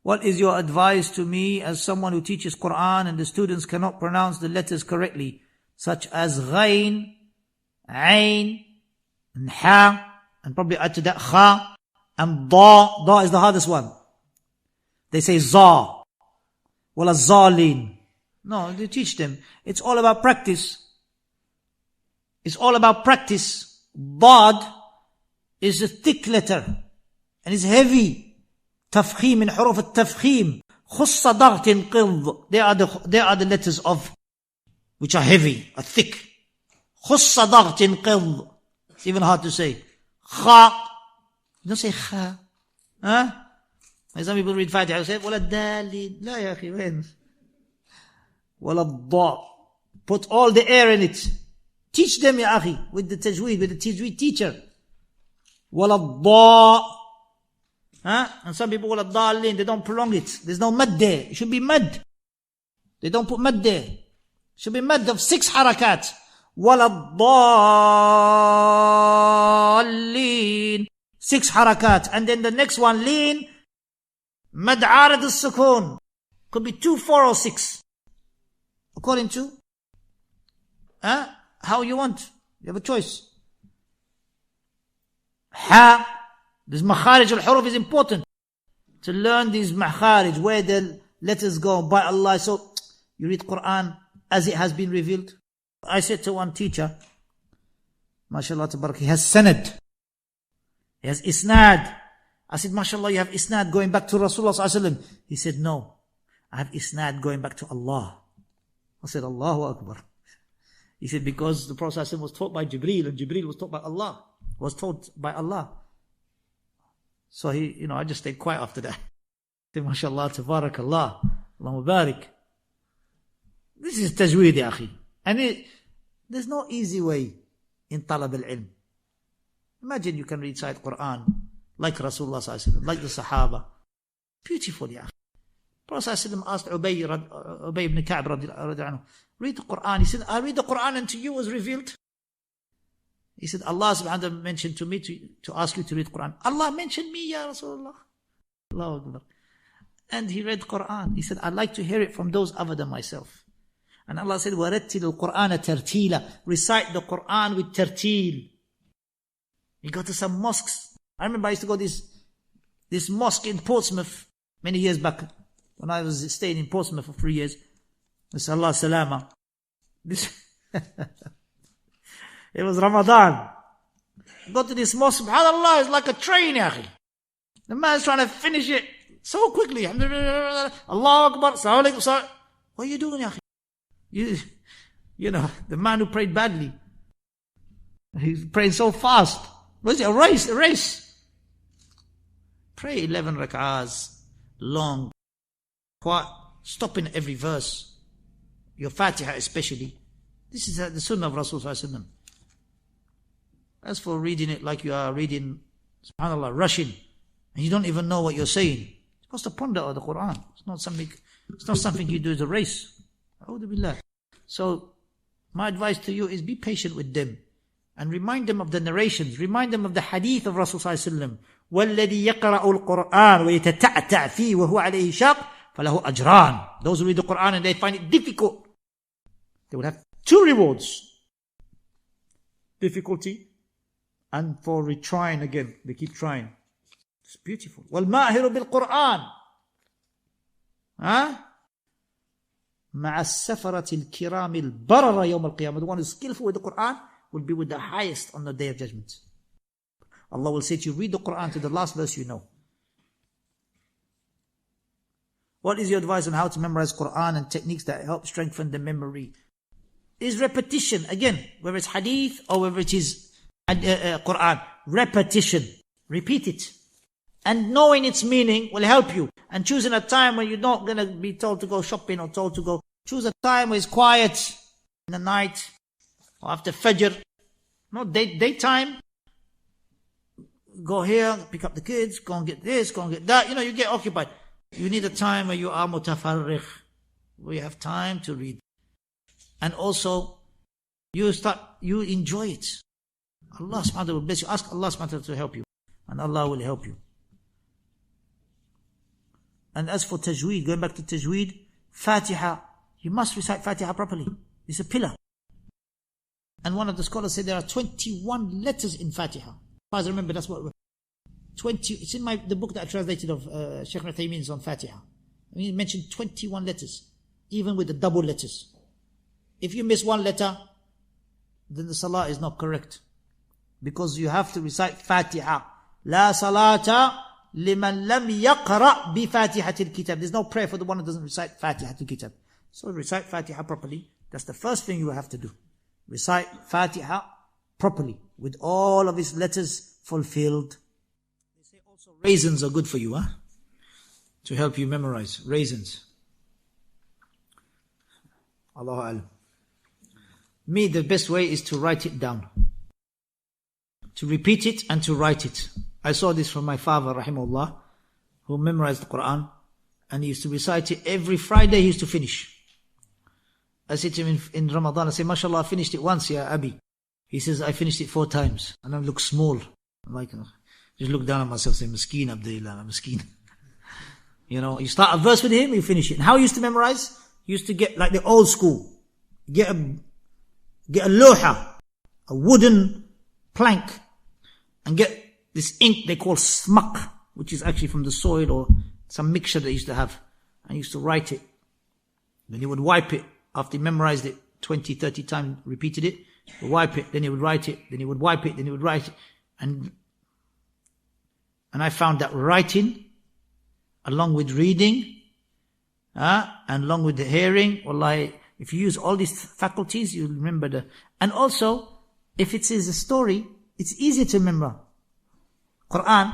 What is your advice to me as someone who teaches Qur'an and the students cannot pronounce the letters correctly, such as ghain, ain, and ha, and probably add to that kha, and da. Da is the hardest one. They say za, wala zalin. No, they teach them. It's all about practice. It's all about practice. Dad is a thick letter and it's heavy. Tafkhim in huruf al-tafkhim. Khussa daghtin qidh. They are the letters of which are heavy, are thick. Khussa daghtin qidh. It's even hard to say. Kha. You don't say kha. Huh? Some people read Fatiha and say, wala dalin. La ya akhi, when? Wala da. Put all the air in it. Teach them, ya akhi, with the Tajweed, with the Tajweed teacher. Wala da. Huh? And some people wala dalin, they don't prolong it. There's no mad there. It should be mad. They don't put mad there. It should be mad of 6 harakat. Wala dalin. 6 harakat. And then the next one, lean. Mad arid al-sukun. Could be 2, 4 or 6. According to how you want. You have a choice. Ha. This makharij al-huruf is important. To learn these makharij, where the letters go by Allah. So you read Qur'an as it has been revealed. I said to one teacher, mashallah tabarak, he has sanad. He has isnad. I said, mashallah, you have isnad going back to Rasulullah sallallahu alaihi wasallam. He said, no, I have isnad going back to Allah. I said, Allahu Akbar. He said, because the Prophet sallallahu alaihi wasallam was taught by Jibreel, and Jibreel was taught by Allah. Was taught by Allah. So I just stayed quiet after that. I said, mashallah, tabarakallah, Allahumma barik. This is tajweed, ya akhi. And there's no easy way in talab al-ilm. Imagine you can recite Qur'an like Rasulullah sallallahu alaihi wasallam, like the Sahaba. Beautiful, ya akhi. Prophet sallallahu alaihi wasallam asked Ubay ibn Ka'b radiallahu anhu, read the Qur'an. He said, I read the Qur'an and to you was revealed. He said, Allah subhanahu wa ta'ala mentioned to me to ask you to read Qur'an. Allah mentioned me, ya Rasulullah. Allahu Akbar. And he read Qur'an. He said, I'd like to hear it from those other than myself. And Allah said, وَرَتِّلِ الْقُرْآنَ تَرْتِيلًا. Recite the Qur'an with tartil. He got to some mosques. I remember I used to go to this mosque in Portsmouth many years back. When I was staying in Portsmouth for 3 years. Nasallahu salama. It was Ramadan. Go to this mosque, subhanAllah, it's like a train, ya akhi. The man's trying to finish it so quickly. Allahu Akbar, Assalamu alaikum. What are you doing, ya akhi? The man who prayed badly. He's praying so fast. What is it? A race. Pray 11 rak'ahs, long, quiet, stopping every verse. Your Fatiha especially. This is the sunnah of Rasulullah sallallahu alaihi wasallam. As for reading it like you are reading, subhanAllah, rushing, and you don't even know what you're saying, you're supposed to ponder the Qur'an. It's not something you do as a race. So, my advice to you is be patient with them and remind them of the narrations, remind them of the hadith of Rasulullah sallallahu alaihi wasallam. وَالَّذِي يَقْرَأُ الْقُرْآنَ وَيَتَتَعْتَعْ فِيهِ وَهُوَ عَلَيْهِ شَاقٌ فَلَهُ أَجْرَانِ. Those who read the Qur'an and they find it difficult, they will have 2 rewards. Difficulty, and for retrying again. They keep trying. It's beautiful. وَالْمَاهِرُ بِالْقُرْآنِ مَعَ السَّفَرَةِ الْكِرَامِ الْبَرَرَ يَوْمَ الْقِيَامَةِ. The one who is skillful with the Qur'an will be with the highest on the day of judgment. Allah will say to you, read the Qur'an to the last verse you know. What is your advice on how to memorize Qur'an and techniques that help strengthen the memory? Is repetition, again, whether it's hadith or whether it is Qur'an, repetition. Repeat it. And knowing its meaning will help you. And choosing a time when you're not going to be told to go shopping or told to go. Choose a time where it's quiet in the night or after Fajr. No, daytime. Go here, pick up the kids, go and get this, go and get that. You get occupied. You need a time where you are mutafarrigh, where you have time to read. And also, you enjoy it. Allah subhanahu wa ta'ala will bless you. Ask Allah subhanahu wa ta'ala to help you. And Allah will help you. And as for Tajweed, going back to Tajweed, Fatiha, you must recite Fatiha properly. It's a pillar. And one of the scholars said there are 21 letters in Fatiha. As far as I remember, that's what 20. It's in the book that I translated of Shaykh Uthaymeen's on Fatiha. I mean, he mentioned 21 letters, even with the double letters. If you miss one letter, then the salah is not correct, because you have to recite Fatiha. La salata liman lam yaqra bi Fatihatil Kitab. There's no prayer for the one who doesn't recite Fatihatil Kitab. So recite Fatiha properly. That's the first thing you have to do. Recite Fatiha properly with all of its letters fulfilled. They say also raisins are good for you, to help you memorize. Raisins. Allahu Alam. Me, the best way is to write it down. To repeat it and to write it. I saw this from my father, rahimahullah, who memorized the Qur'an, and he used to recite it every Friday. He used to finish. I said to him in Ramadan, I said, MashaAllah, I finished it once, ya Abi. He says, I finished it 4 times. And I look small. I'm like, just look down at myself, say, Maskeen, Abdulilah, Maskeen. You start a verse with him, you finish it. And how he used to memorize? He used to get like the old school. Get a loha, a wooden plank, and get this ink they call smuck, which is actually from the soil or some mixture they used to have. And he used to write it. Then he would wipe it. After he memorized it 20, 30 times, repeated it, he would wipe it, then he would write it, then he would wipe it, then he would write it. And I found that writing, along with reading, and along with the hearing, wallahi, if you use all these faculties, you'll remember and also, if it is a story, it's easier to remember. Qur'an,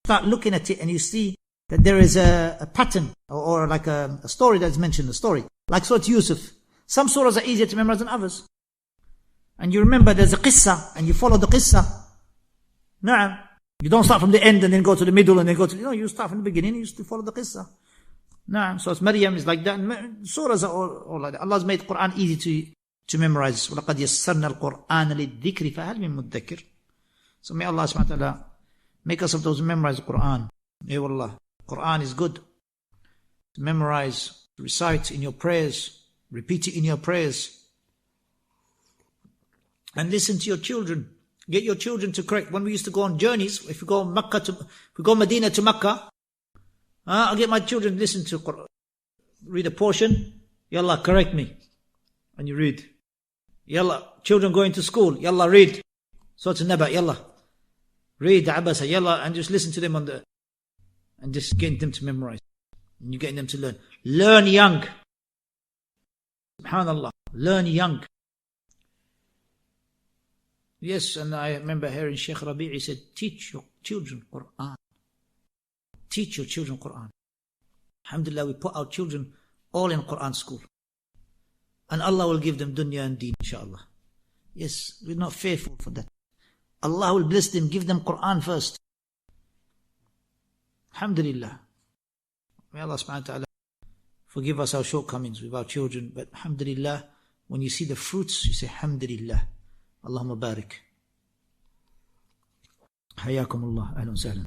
start looking at it and you see that there is a pattern, or like a story that's mentioned, a story. Like Surah Yusuf. Some surahs are easier to memorize than others. And you remember there's a qissa, and you follow the qissa. Na'am. You don't start from the end and then go to the middle and then go to, you start from the beginning, you still follow the qissa. Na'am. So it's Maryam is like that. And surahs are all like that. Allah's made Qur'an easy to memorize. وَلَقَدْ يَسَّرْنَا الْقُرْآنَ لِلذِّكْرِ فَهَلْ مِن مُدَّكِرٍ. So may Allah subhanahu wa ta'ala make us of those who memorize the Qur'an. Ya wallah. Qur'an is good to memorize, to recite in your prayers, repeat it in your prayers, and listen to your children. Get your children to correct. When we used to go on journeys, if we go Medina to Makkah, I'll get my children to listen to Qur'an, read a portion. Yallah, correct me, and you read. Yallah, children going to school. Yallah, read. Surah An-Naba. Yallah, read Abasa. Yallah, and just listen to them and just getting them to memorize. And you're getting them to learn. Learn young. SubhanAllah. Learn young. Yes, and I remember hearing Shaykh Rabi'i said, teach your children Qur'an. Teach your children Qur'an. Alhamdulillah, we put our children all in Qur'an school. And Allah will give them dunya and deen, inshaAllah. Yes, we're not fearful for that. Allah will bless them, give them Qur'an first. Alhamdulillah. May Allah subhanahu wa ta'ala forgive us our shortcomings with our children. But alhamdulillah, when you see the fruits, you say alhamdulillah. Allahumma barik. Hayakum Allah. Ahlan wa sahlan.